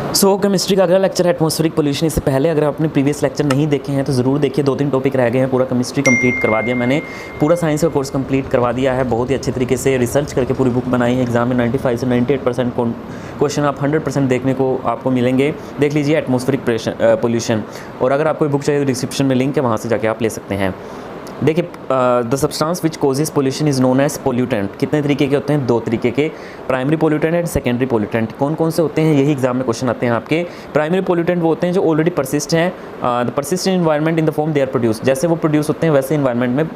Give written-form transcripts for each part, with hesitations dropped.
Chemistry का अगला lecture है एटमॉस्फेरिक पोल्यूशन। इससे पहले अगर आपने प्रीवियस लेक्चर नहीं देखे हैं तो ज़रूर देखिए, 2-3 टॉपिक रह गए हैं। पूरा केमिस्ट्री कंप्लीट करवा दिया मैंने, पूरा साइंस का कोर्स कंप्लीट करवा दिया है। बहुत ही अच्छे तरीके से रिसर्च करके पूरी बुक बनाई है। एग्जाम में 95 से 98% क्वेश्चन आप 100% देखने को आपको मिलेंगे। देख लीजिए एटमॉस्फेरिक पोल्यूशन। और अगर आपको बुक चाहिए तो डिस्क्रिप्शन में लिंक है, वहाँ से जाके आप ले सकते हैं। देखिए, the substance which causes pollution is known as pollutant. कितने तरीके के होते हैं? 2 तरीके के, primary pollutant and secondary pollutant. कौन कौन से होते हैं, यही एग्जाम में क्वेश्चन आते हैं आपके। प्राइमरी पोल्यूटेंट वो होते हैं जो ऑलरेडी परसिस्ट हैं, the persist in environment in the form they are produce. जैसे वो प्रोड्यूस होते हैं वैसे इन्वायरमेंट में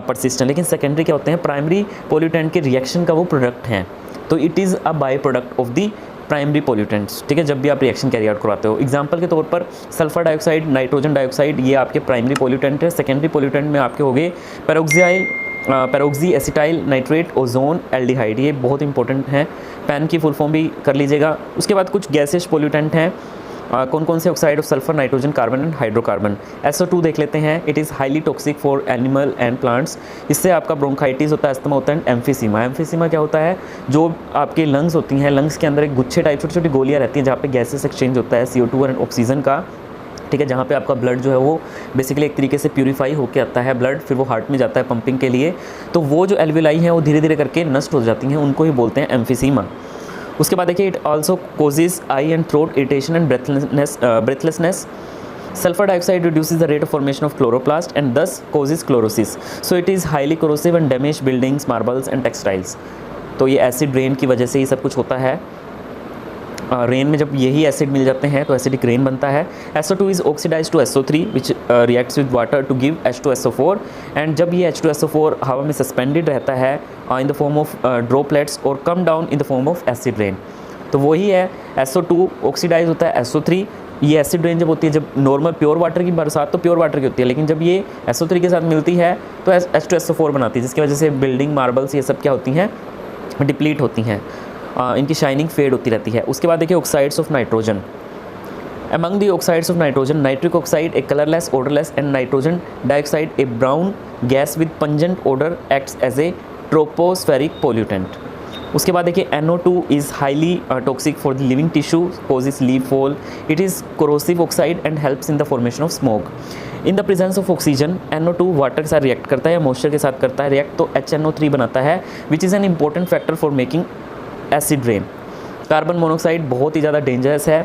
परसिस्ट हैं। लेकिन सेकेंडरी क्या होते हैं? प्राइमरी पोल्यूटेंट के रिएक्शन का वो प्रोडक्ट हैं, तो it is a by product of the primary pollutants. ठीक है, जब भी आप रिएक्शन कैरी आउट करवाते हो। एग्जांपल के तौर पर सल्फर डाइऑक्साइड, नाइट्रोजन डाइऑक्साइड, ये आपके प्राइमरी पोल्यूटेंट है। सेकेंडरी पोल्यूटेंट में आपके हो गए peroxy acetyl nitrate, ozone, aldehyde. ये बहुत इंपॉर्टेंट हैं, पैन की फुल फॉर्म भी कर लीजिएगा। उसके बाद कुछ गैसेस पोल्यूटेंट हैं। कौन कौन से? Oxide of sulphur, nitrogen, carbon and hydrocarbon. SO2 देख लेते हैं। It is highly toxic for animal and plants. इससे आपका ब्रोंकाइटिस होता है, अस्थमा होता है, एम्फीसीमा। एम्फीसीमा क्या होता है? जो आपके लंग्स होती हैं, लंग्स के अंदर एक गुच्छे टाइप छोटी छोटी गोलियाँ रहती हैं जहाँ पे गैसेस एक्सचेंज होता है, CO2 और ऑक्सीजन का। ठीक है, जहाँ पे आपका ब्लड जो है वो बेसिकली एक तरीके से प्यूरीफाई होकर आता है ब्लड, फिर वो हार्ट में जाता है पंपिंग के लिए। तो वो जो एल्विलाई हैं वो धीरे धीरे करके नष्ट हो जाती हैं, उनको ही बोलते हैं एम्फीसीमा। उसके बाद देखिए, it also causes I and throat irritation and breathlessness. Sulphur dioxide reduces the rate of formation of chloroplast and thus causes chlorosis. So it is highly corrosive and damage buildings, marbles and textiles. तो ये acid rain की वजह से ही सब कुछ होता है। Rain में जब यही एसिड मिल जाते हैं तो एसिडिक रेन बनता है। SO2 is oxidise to SO3 which reacts with water to give H2SO4। And जब ये H2SO4 हवा में सस्पेंडेड रहता है in the form of droplets और come down in the form of acid rain, तो वही है SO2 ऑक्सीडाइज होता है SO3। ये एसिड रेन जब होती है, जब नॉर्मल प्योर वाटर की बरसात तो प्योर वाटर की होती है, लेकिन जब ये SO3 के साथ मिलती है तो H2SO4 बनाती है, जिसकी वजह से बिल्डिंग, मार्बल्स, ये सब क्या होती हैं? डिप्लीट होती हैं। इनकी शाइनिंग फेड होती रहती है। उसके बाद देखिए, oxides of nitrogen. Among the oxides of nitrogen, nitric oxide a colourless, odourless and nitrogen dioxide a brown gas with pungent odour acts as a tropospheric pollutant. उसके बाद देखिए, NO2 is highly toxic for the living tissue, causes leaf fall. It is corrosive oxide and helps in the formation of smoke. In the presence of oxygen, NO2 water के साथ react करता है या moisture के साथ करता है react, तो HNO3 बनाता है, which is an important factor for making acid rain. Carbon monoxide बहुत ही ज़्यादा डेंजरस है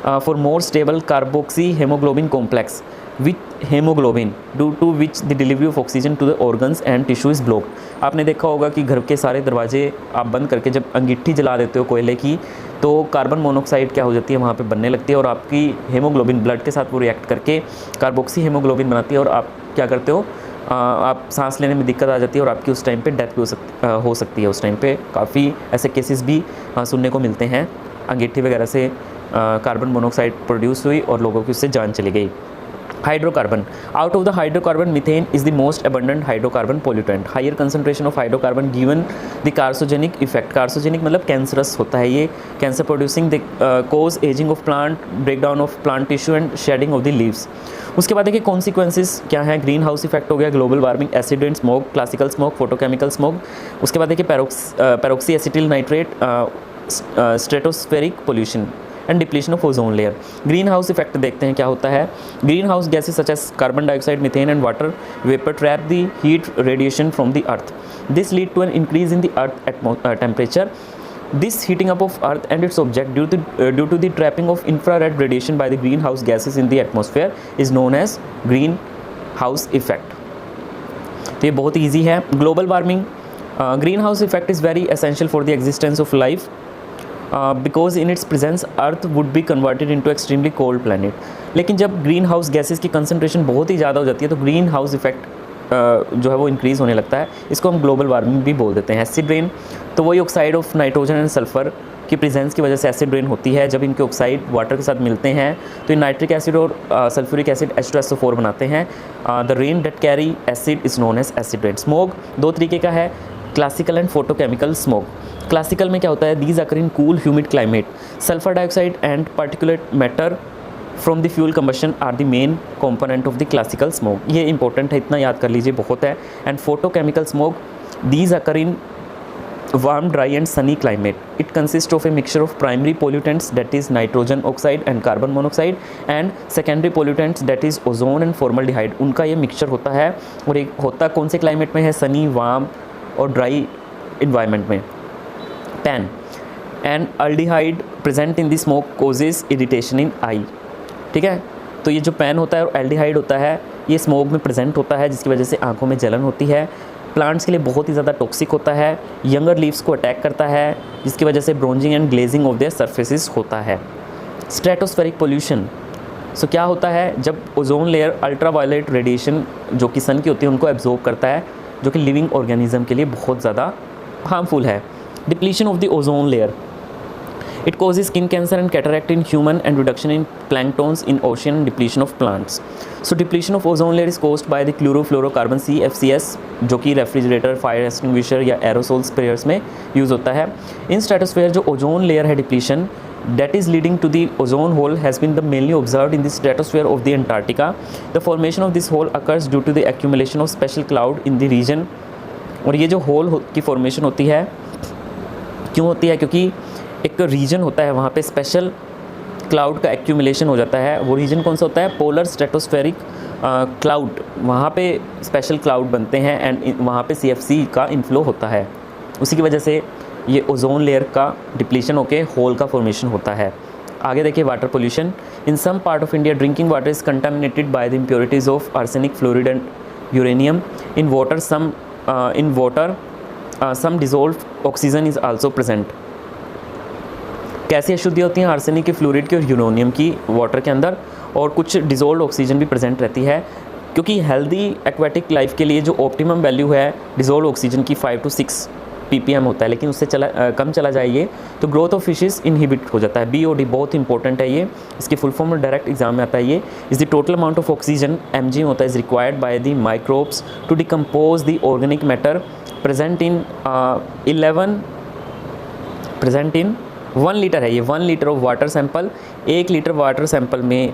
for more stable carboxy haemoglobin complex with haemoglobin due to which the delivery of oxygen to the organs and tissue is block. आपने देखा होगा कि घर के सारे दरवाजे आप बंद करके जब अंगीठी जला देते हो कोयले की, तो कार्बन मोनोऑक्साइड क्या हो जाती है? वहाँ पे बनने लगती है और आपकी हेमोग्लोबिन ब्लड के साथ वो रिएक्ट करके कार्बोक्सी हेमोग्लोबिन बनाती है और आप क्या करते हो? आप सांस लेने में दिक्कत आ जाती है और आपकी उस टाइम पे डेथ भी हो सकती है। उस टाइम पे काफ़ी ऐसे केसेस भी सुनने को मिलते हैं, अंगीठी वगैरह से कार्बन मोनोऑक्साइड प्रोड्यूस हुई और लोगों की उससे जान चली गई। Hydrocarbon, out of the hydrocarbon methane is the most abundant hydrocarbon pollutant. Higher concentration of hydrocarbon given the carcinogenic effect. Carcinogenic मतलब कैंसरस होता है ये, cancer producing the cause ageing of plant, breakdown of plant tissue and shedding of the leaves. उसके बाद देखिए, consequences क्या है? Green house effect हो गया, global warming, acid rain, smoke, classical smoke, photochemical smoke. उसके बाद देखिए, peroxy acetyl nitrate, stratospheric pollution and depletion of ozone layer. Green house effect देखते हैं क्या होता है। Green house gases such as carbon dioxide, methane and water vapour trap the heat radiation from the earth. This lead to an increase in the earth temperature. This heating up of Earth and its object due to the trapping of infrared radiation by the greenhouse gases in the atmosphere is known as greenhouse effect. तो ये बहुत easy है। Global warming, green house effect is very essential for the existence of life because in its presence earth would be converted into extremely cold planet. लेकिन जब green house gases की concentration बहुत ही ज़्यादा हो जाती है तो ग्रीन हाउस इफेक्ट जो है वो इंक्रीज़ होने लगता है। इसको हम ग्लोबल वार्मिंग भी बोल देते हैं। एसिड रेन, तो वही oxide of nitrogen and sulphur की प्रेजेंस की वजह से एसिड रेन होती है। जब इनके ऑक्साइड वाटर के साथ मिलते हैं तो ये नाइट्रिक एसिड और सल्फ्यूरिक एसिड H2SO4 बनाते हैं। The rain that carry acid is known as acid rain. Smoke 2 तरीके का है, classical and photochemical smoke. Classical में क्या होता है? These occur in cool humid climate. Sulphur dioxide and particulate matter from the fuel combustion are the main component of the classical smoke. ये important है, इतना याद कर लीजिए, बहुत है। And photochemical smoke, these occur in warm, dry and sunny climate. It consists of a mixture of primary pollutants, that is nitrogen oxide and carbon monoxide, and secondary pollutants, that is ozone and formaldehyde. उनका ये mixture होता है और एक होता कौन से climate में है, सनी, वार्म और ड्राई इन्वायरमेंट में. PAN and aldehyde present in the smoke causes irritation in eye. ठीक है, तो ये जो पैन होता है और एल्डिहाइड होता है ये स्मोक में प्रेजेंट होता है, जिसकी वजह से आंखों में जलन होती है. प्लांट्स के लिए बहुत ही ज़्यादा टॉक्सिक होता है. यंगर लीव्स को अटैक करता है, जिसकी वजह से bronzing and glazing of their surfaces होता है. Stratospheric pollution. सो क्या होता है, जब ओजोन लेयर अल्ट्रावायलेट रेडिएशन जो कि सन की होती है उनको एब्जॉर्ब करता है, जो कि लिविंग ऑर्गेनिज्म के लिए बहुत ज़्यादा हार्मफुल है. Depletion of the ozone layer. It causes skin cancer and cataract in human and reduction in planktons in ocean and depletion of plants. So depletion of ozone layer is caused by the chlorofluorocarbon CFCs जो कि refrigerator, fire extinguisher या aerosol sprayers में use होता है. इन stratosphere जो ozone layer है depletion that is leading to the ozone hole has been the mainly observed in the stratosphere of the Antarctica. The formation of this hole occurs due to the accumulation of special cloud in the region. और ये जो whole की formation होती है क्यों होती है, क्योंकि एक रीजन होता है वहाँ पे स्पेशल क्लाउड का एक्यूमुलेशन हो जाता है. वो रीजन कौन सा होता है, पोलर स्ट्रेटोस्फेरिक क्लाउड. वहाँ पे स्पेशल क्लाउड बनते हैं एंड वहाँ पे CFC का इनफ्लो होता है. उसी की वजह से ये ओजोन लेयर का डिप्लीशन होके होल का फॉर्मेशन होता है. आगे देखिए water pollution. In some part of India drinking water is contaminated by the impurities of arsenic, fluoride and uranium. In water some dissolve oxygen is also present. कैसी अशुद्धि होती हैं, आर्सेनिक की, फ्लोरिड की और यूरेनियम की वाटर के अंदर, और कुछ डिजोल्व ऑक्सीजन भी प्रेजेंट रहती है. क्योंकि हेल्दी एक्वेटिक लाइफ के लिए जो ऑप्टिमम वैल्यू है डिजोल्व ऑक्सीजन की 5 to 6 ppm होता है, लेकिन उससे कम चला जाइए तो ग्रोथ ऑफ फिशेस इनहिबिट हो जाता है. BOD बहुत इंपॉर्टेंट है ये, इसकी फुल फॉर्म में डायरेक्ट एग्जाम में आता है. ये is the total amount of oxygen mg होता है is required by the microbes to decompose the organic matter present in 1 litre है ये. 1 litre of water sample, 1 litre water sample में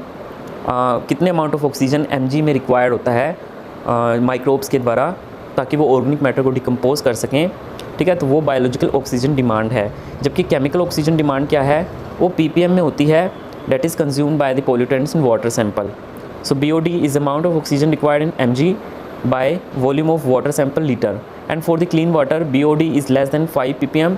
कितने अमाउंट ऑफ ऑक्सीजन mg में required होता है microbes के द्वारा, ताकि वो ऑर्गेनिक मैटर को डिकम्पोज कर सकें. ठीक है, तो वो बायोलॉजिकल ऑक्सीजन डिमांड है. जबकि केमिकल ऑक्सीजन डिमांड क्या है, वो ppm में होती है, that is consumed by the pollutants in water sample. So BOD is amount of oxygen required in mg by volume of water sample litre. And for the clean water BOD is less than 5 ppm,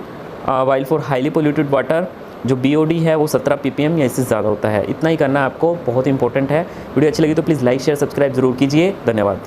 while for highly polluted water जो BOD है वो 17 ppm या इससे ज़्यादा होता है. इतना ही करना आपको बहुत इंपॉर्टेंट है. वीडियो अच्छी लगी तो प्लीज़ लाइक, शेयर, सब्सक्राइब ज़रूर कीजिए. धन्यवाद.